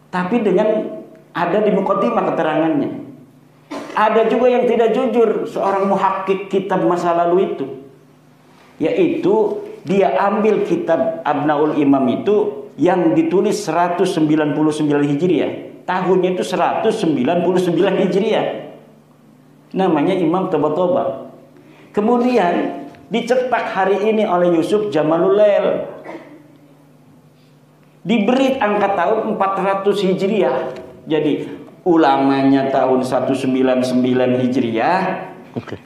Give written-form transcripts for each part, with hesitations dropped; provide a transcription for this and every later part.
tapi dengan ada di muqaddimah keterangannya. Ada juga yang tidak jujur, seorang muhakkik kitab masa lalu itu, yaitu dia ambil kitab Abnaul Imam itu yang ditulis 199 Hijriah. Tahunnya itu 199 Hijriah. Namanya Imam Tabatabai. Kemudian dicetak hari ini oleh Yusuf Jamalul Lail. Diberi angka tahun 400 Hijriah. Jadi ulamanya tahun 199 Hijriah.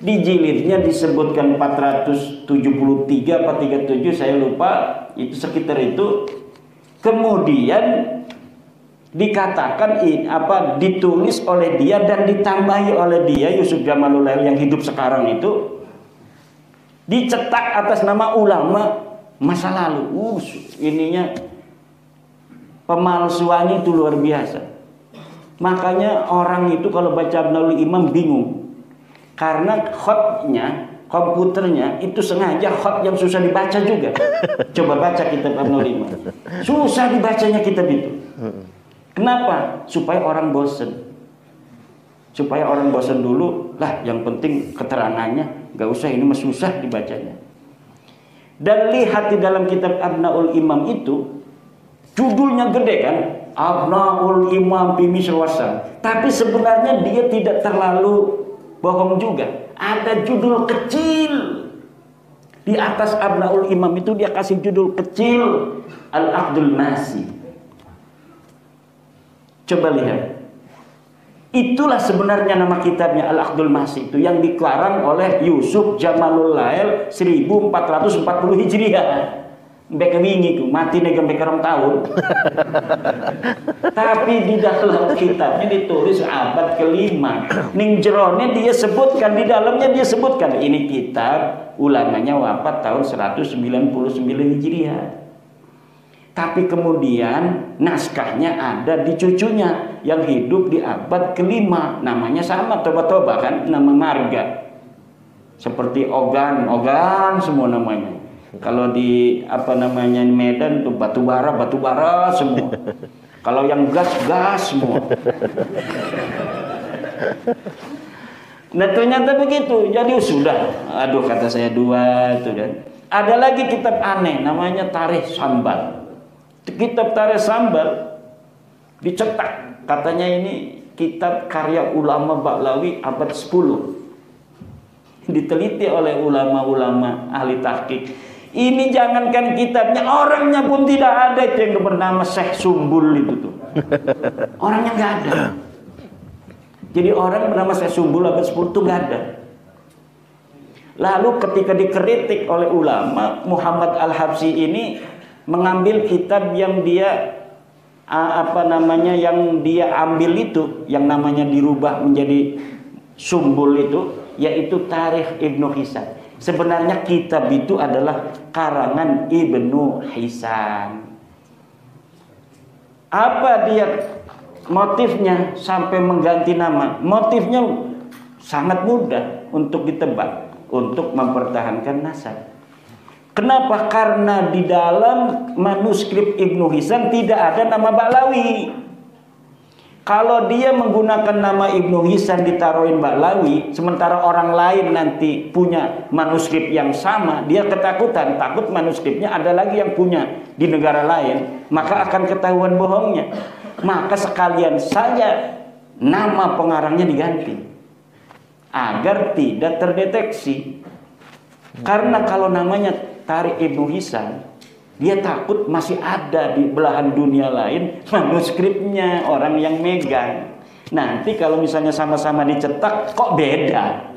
Di jilidnya disebutkan 473 atau 37, saya lupa, itu sekitar itu. Kemudian dikatakan ditulis oleh dia dan ditambahi oleh dia, Yusuf Jamalul Lail yang hidup sekarang itu, dicetak atas nama ulama masa lalu. Ininya pemalsuannya itu luar biasa. Makanya orang itu kalau baca Abnaul Imam bingung. Karena khotnya, komputernya itu sengaja khot yang susah dibaca juga. Coba baca kitab Abnaul Imam. Susah dibacanya kitab itu. Kenapa? Supaya orang bosen. Supaya orang bosen dulu, lah yang penting keterangannya, gak usah ini mah susah dibacanya. Dan lihat di dalam kitab Abnaul Imam itu, judulnya gede kan? Abnaul Imam fi Misr Wasam. Tapi sebenarnya dia tidak terlalu bohong juga. Ada judul kecil di atas Abnaul Imam itu, dia kasih judul kecil Al-Aqdul Masi. Coba lihat. Itulah sebenarnya nama kitabnya Al-Aqdul Masi itu, yang dikarang oleh Yusuf Jamalul Lail 1440 Hijriah. Mbek wingi ku mati nek mbek rong tahun. Tapi di dalam kitabnya ditulis abad kelima. Ning jerone dia sebutkan, di dalamnya dia sebutkan ini kitab ulamanya wafat tahun 199 Hijriah. Tapi kemudian naskahnya ada di cucunya yang hidup di abad kelima. Namanya sama, Toba-Toba kan, nama marga. Seperti Ogan semua namanya. Kalau di Medan tuh batu bara semua. Kalau yang gas semua. Nah ternyata begitu. Jadi sudah, aduh kata saya dua itu kan. Ada lagi kitab aneh namanya Tarikh Sambal. Kitab Tarikh Sambal dicetak, katanya ini kitab karya ulama Ba'lawi abad 10. Diteliti oleh ulama-ulama ahli tahqiq. Ini jangankan kitabnya, orangnya pun tidak ada itu yang bernama Syekh Sumbul itu tuh. Orangnya nggak ada. Jadi orang bernama Syekh Sumbul abad 10 itu nggak ada. Lalu ketika dikritik oleh ulama, Muhammad Al-Habsyi ini mengambil kitab yang dia yang dia ambil itu, yang namanya dirubah menjadi Sumbul itu, yaitu Tarikh Ibnu Hisan. Sebenarnya kitab itu adalah karangan Ibnu Hisan. Apa dia motifnya sampai mengganti nama? Motifnya sangat mudah untuk ditebak, untuk mempertahankan nasab. Kenapa? Karena di dalam manuskrip Ibnu Hisan tidak ada nama Ba'lawi. Kalau dia menggunakan nama Ibnu Hisan ditaruhin Ba'lawi, sementara orang lain nanti punya manuskrip yang sama, dia ketakutan, takut manuskripnya ada lagi yang punya di negara lain, maka akan ketahuan bohongnya. Maka sekalian saja nama pengarangnya diganti agar tidak terdeteksi. Karena kalau namanya Tarikh Ibnu Hisan, dia takut masih ada di belahan dunia lain manuskripnya orang yang megang. Nanti kalau misalnya sama-sama dicetak kok beda.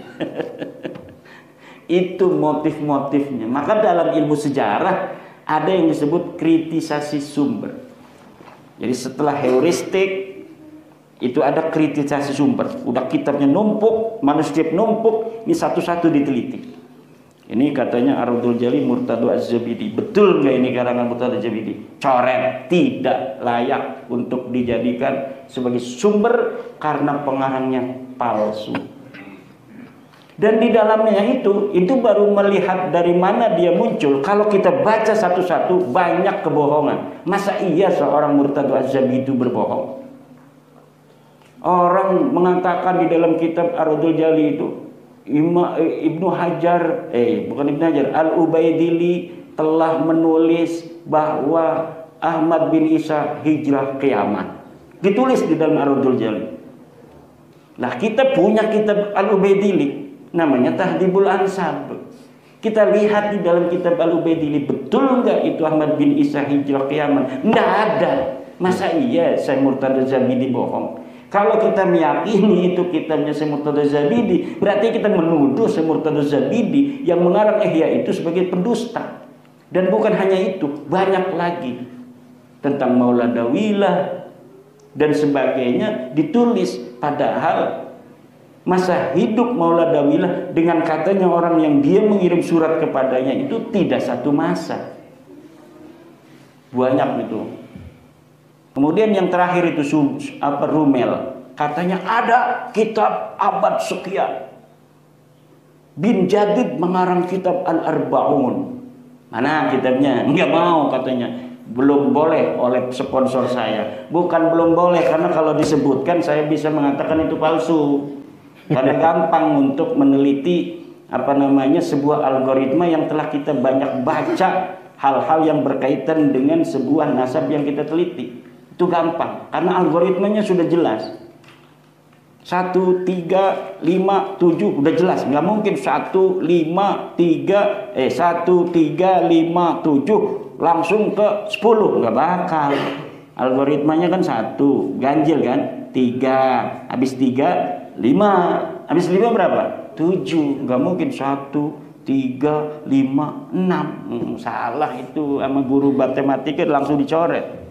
Itu motif-motifnya. Maka dalam ilmu sejarah ada yang disebut kritisasi sumber. Jadi setelah heuristik itu ada kritisasi sumber. Udah kitabnya numpuk, manuskrip numpuk, ini satu-satu diteliti. Ini katanya Ardul Jali Murtado Az-Zabidi. Betul nggak ini karangan Murtado Az-Zabidi? Coret, tidak layak untuk dijadikan sebagai sumber karena pengarangnya palsu. Dan di dalamnya itu baru melihat dari mana dia muncul. Kalau kita baca satu-satu, banyak kebohongan. Masa iya seorang Murtadha Az-Zabidi itu berbohong? Orang mengatakan di dalam kitab Ar-Raddul Jali itu, Ibnu Hajar, bukan Ibnu Hajar, Al-Ubaidili telah menulis bahwa Ahmad bin Isa hijrah kiamat. Ditulis di dalam Ar-Raddul Jali. Nah, kita punya kitab Al-Ubaidili, namanya Tahdhibul Ansab. Kita lihat di dalam kitab Al-Ubaidili, betul nggak itu Ahmad bin Isa hijrah kiamat? Nggak ada. Masa iya Syekh Murtadha Az-Zabidi bohong? Kalau kita meyakini itu kitabnya Syekh Murtadha Az-Zabidi, berarti kita menuduh Syekh Murtadha Az-Zabidi yang mengarang Ihya itu sebagai pendusta. Dan bukan hanya itu, banyak lagi tentang Mauladawilah dan sebagainya ditulis, padahal masa hidup Mauladawilah dengan katanya orang yang dia mengirim surat kepadanya itu tidak satu masa. Banyak itu. Kemudian yang terakhir itu Rumel, katanya ada kitab abad sekian. Bin Jadid mengarang kitab Al-Arba'un. Mana kitabnya? Enggak mau katanya. Belum boleh oleh sponsor saya. Bukan belum boleh, karena kalau disebutkan saya bisa mengatakan itu palsu. Karena gampang untuk meneliti sebuah algoritma yang telah kita banyak baca hal-hal yang berkaitan dengan sebuah nasab yang kita teliti. Itu gampang karena algoritmanya sudah jelas. 1, 3, 5, 7 udah jelas. Nggak mungkin 1, 5, 3, 1, 3, 5, 7 langsung ke 10. Nggak bakal. Algoritmanya kan 1, ganjil kan, 3, habis 3 5, habis 5 berapa? 7. Nggak mungkin 1, 3, 5, 6. Salah itu sama guru matematika langsung dicoret.